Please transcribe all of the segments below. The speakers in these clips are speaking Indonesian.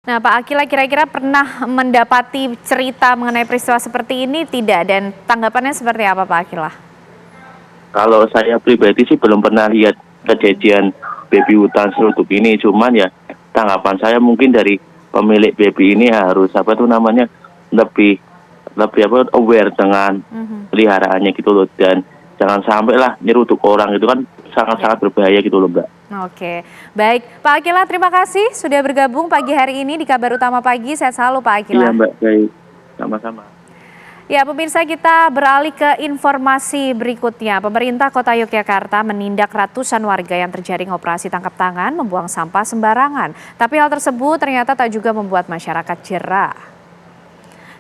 Nah, Pak Akila kira-kira pernah mendapati cerita mengenai peristiwa seperti ini tidak? Dan tanggapannya seperti apa, Pak Akila? Kalau saya pribadi sih belum pernah lihat kejadian baby hutan seruduk ini, cuman ya tanggapan saya mungkin dari pemilik baby ini harus lebih lebih aware dengan peliharaannya gitu loh, dan jangan sampai lah nyeruduk orang, itu kan sangat-sangat berbahaya gitu loh, Mbak. Oke, baik. Pak Akila, terima kasih sudah bergabung pagi hari ini di Kabar Utama Pagi. Sehat selalu, Pak Akila. Iya, Mbak, baik. Sama-sama. Ya, pemirsa, kita beralih ke informasi berikutnya. Pemerintah Kota Yogyakarta menindak ratusan warga yang terjaring operasi tangkap tangan membuang sampah sembarangan. Tapi hal tersebut ternyata tak juga membuat masyarakat jerah.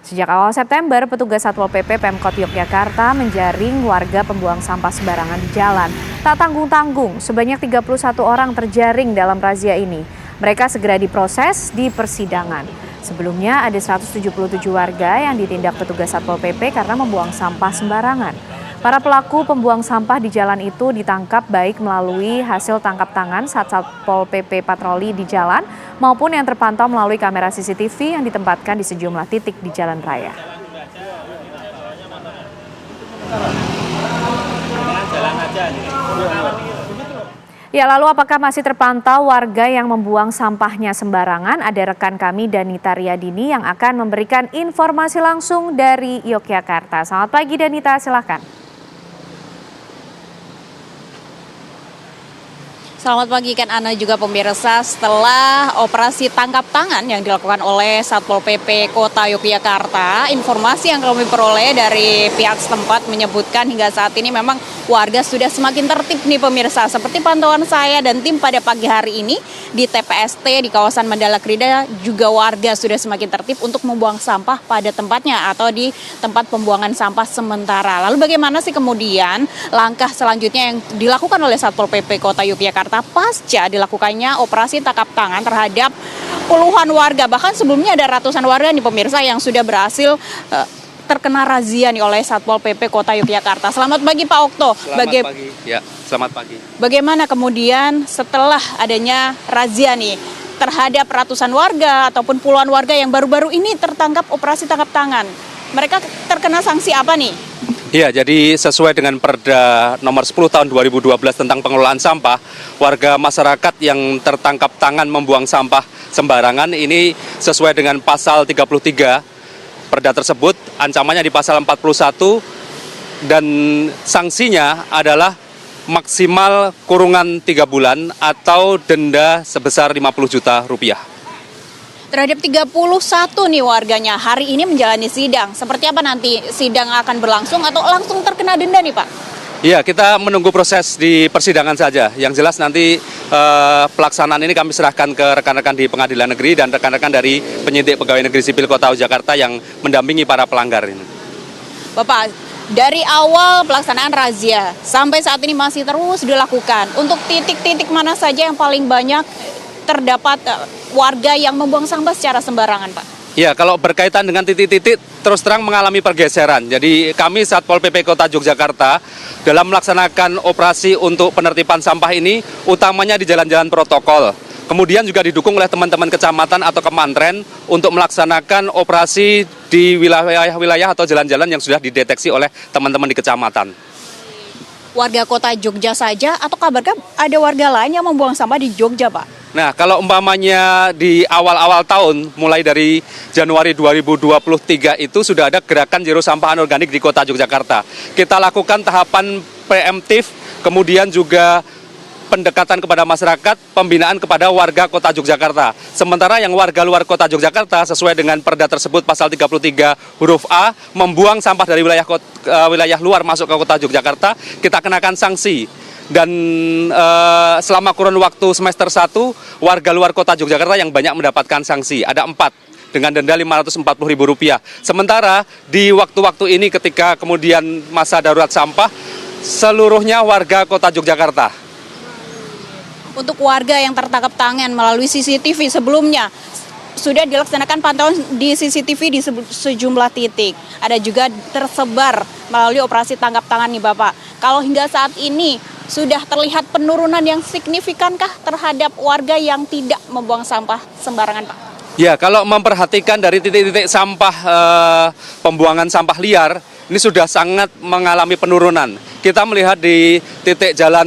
Sejak awal September, petugas Satpol PP Pemkot Yogyakarta menjaring warga pembuang sampah sembarangan di jalan. Tak tanggung-tanggung, sebanyak 31 orang terjaring dalam razia ini. Mereka segera diproses di persidangan. Sebelumnya ada 177 warga yang ditindak petugas Satpol PP karena membuang sampah sembarangan. Para pelaku pembuang sampah di jalan itu ditangkap baik melalui hasil tangkap tangan saat Satpol PP patroli di jalan maupun yang terpantau melalui kamera CCTV yang ditempatkan di sejumlah titik di jalan raya. Ya, lalu apakah masih terpantau warga yang membuang sampahnya sembarangan? Ada rekan kami Danita Riyadini yang akan memberikan informasi langsung dari Yogyakarta. Selamat pagi Danita, silakan. Selamat pagi kan Ana juga pemirsa. Setelah operasi tangkap tangan yang dilakukan oleh Satpol PP Kota Yogyakarta, informasi yang kami peroleh dari pihak setempat menyebutkan hingga saat ini memang warga sudah semakin tertib nih pemirsa. Seperti pantauan saya dan tim pada pagi hari ini di TPST di kawasan Mandala Krida juga warga sudah semakin tertib untuk membuang sampah pada tempatnya atau di tempat pembuangan sampah sementara. Lalu bagaimana sih kemudian langkah selanjutnya yang dilakukan oleh Satpol PP Kota Yogyakarta pasca dilakukannya operasi tangkap tangan terhadap puluhan warga, bahkan sebelumnya ada ratusan warga nih pemirsa yang sudah berhasil terkena razia nih oleh Satpol PP Kota Yogyakarta. Selamat pagi Pak Okto. Selamat pagi. Ya, selamat pagi. Bagaimana kemudian setelah adanya razia nih terhadap ratusan warga ataupun puluhan warga yang baru-baru ini tertangkap operasi tangkap tangan? Mereka terkena sanksi apa nih? Ya, jadi sesuai dengan Perda nomor 10 tahun 2012 tentang pengelolaan sampah, warga masyarakat yang tertangkap tangan membuang sampah sembarangan ini sesuai dengan pasal 33 Perda tersebut, ancamannya di pasal 41 dan sanksinya adalah maksimal kurungan 3 bulan atau denda sebesar 50 juta rupiah. Terhadap 31 nih warganya hari ini menjalani sidang. Seperti apa nanti sidang akan berlangsung atau langsung terkena denda nih Pak? Iya, kita menunggu proses di persidangan saja. Yang jelas nanti pelaksanaan ini kami serahkan ke rekan-rekan di pengadilan negeri dan rekan-rekan dari penyidik pegawai negeri sipil Kota Jakarta yang mendampingi para pelanggar ini. Bapak, dari awal pelaksanaan razia sampai saat ini masih terus dilakukan. Untuk titik-titik mana saja yang paling banyak terdapat warga yang membuang sampah secara sembarangan, Pak? Ya, kalau berkaitan dengan titik-titik terus terang mengalami pergeseran. Jadi kami Satpol PP Kota Yogyakarta dalam melaksanakan operasi untuk penertiban sampah ini utamanya di jalan-jalan protokol. Kemudian juga didukung oleh teman-teman kecamatan atau kemantren untuk melaksanakan operasi di wilayah-wilayah atau jalan-jalan yang sudah dideteksi oleh teman-teman di kecamatan. Warga kota Jogja saja atau kabarkah ada warga lain yang membuang sampah di Jogja, Pak? Nah, kalau umpamanya di awal-awal tahun, mulai dari Januari 2023 itu sudah ada gerakan zero sampah anorganik di Kota Yogyakarta. Kita lakukan tahapan preemptif, kemudian juga pendekatan kepada masyarakat, pembinaan kepada warga Kota Yogyakarta. Sementara yang warga luar Kota Yogyakarta sesuai dengan Perda tersebut pasal 33 huruf A, membuang sampah dari wilayah luar masuk ke Kota Yogyakarta, kita kenakan sanksi. Dan selama kurun waktu semester 1, warga luar Kota Yogyakarta yang banyak mendapatkan sanksi. Ada 4 dengan denda Rp540.000. Sementara di waktu-waktu ini ketika kemudian masa darurat sampah, seluruhnya warga Kota Yogyakarta. Untuk warga yang tertangkap tangan melalui CCTV sebelumnya, sudah dilaksanakan pantauan di CCTV di sejumlah titik. Ada juga tersebar melalui operasi tangkap tangan nih Bapak. Kalau hingga saat ini sudah terlihat penurunan yang signifikankah terhadap warga yang tidak membuang sampah sembarangan, Pak? Ya, kalau memperhatikan dari titik-titik sampah pembuangan sampah liar, ini sudah sangat mengalami penurunan. Kita melihat di titik jalan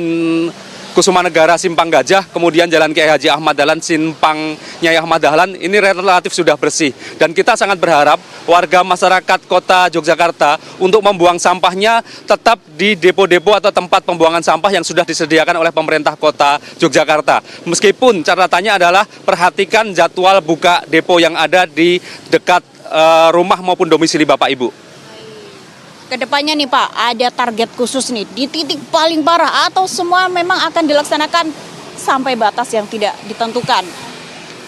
Kusumanegara Simpang Gajah, kemudian Jalan Kiai Haji Ahmad Dahlan, Simpang Nyai Ahmad Dahlan, ini relatif sudah bersih. Dan kita sangat berharap warga masyarakat kota Yogyakarta untuk membuang sampahnya tetap di depo-depo atau tempat pembuangan sampah yang sudah disediakan oleh pemerintah kota Yogyakarta. Meskipun catatannya adalah perhatikan jadwal buka depo yang ada di dekat rumah maupun domisili Bapak Ibu. Kedepannya nih Pak, ada target khusus nih di titik paling parah atau semua memang akan dilaksanakan sampai batas yang tidak ditentukan?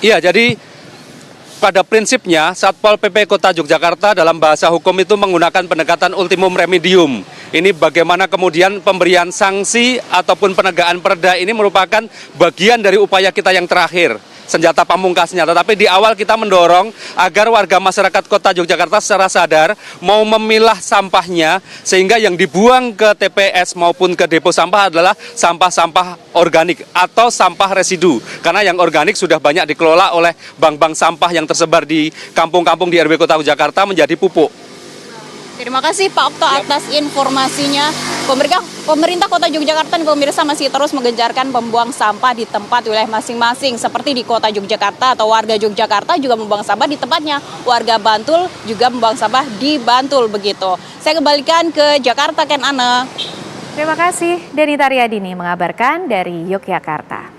Iya, jadi pada prinsipnya Satpol PP Kota Yogyakarta dalam bahasa hukum itu menggunakan pendekatan ultimum remedium. Ini bagaimana kemudian pemberian sanksi ataupun penegakan perda ini merupakan bagian dari upaya kita yang terakhir, senjata pamungkasnya. Tetapi di awal kita mendorong agar warga masyarakat kota Yogyakarta secara sadar mau memilah sampahnya, sehingga yang dibuang ke TPS maupun ke depo sampah adalah sampah-sampah organik atau sampah residu. Karena yang organik sudah banyak dikelola oleh bank-bank sampah yang tersebar di kampung-kampung di RW Kota Yogyakarta menjadi pupuk. Terima kasih Pak Okto atas informasinya. Pemerintah Kota Yogyakarta dan pemirsa masih terus menggencarkan membuang sampah di tempat wilayah masing-masing. Seperti di Kota Yogyakarta atau warga Yogyakarta juga membuang sampah di tempatnya. Warga Bantul juga membuang sampah di Bantul begitu. Saya kembalikan ke Jakarta, Ken Ana. Terima kasih, Denita Riyadini mengabarkan dari Yogyakarta.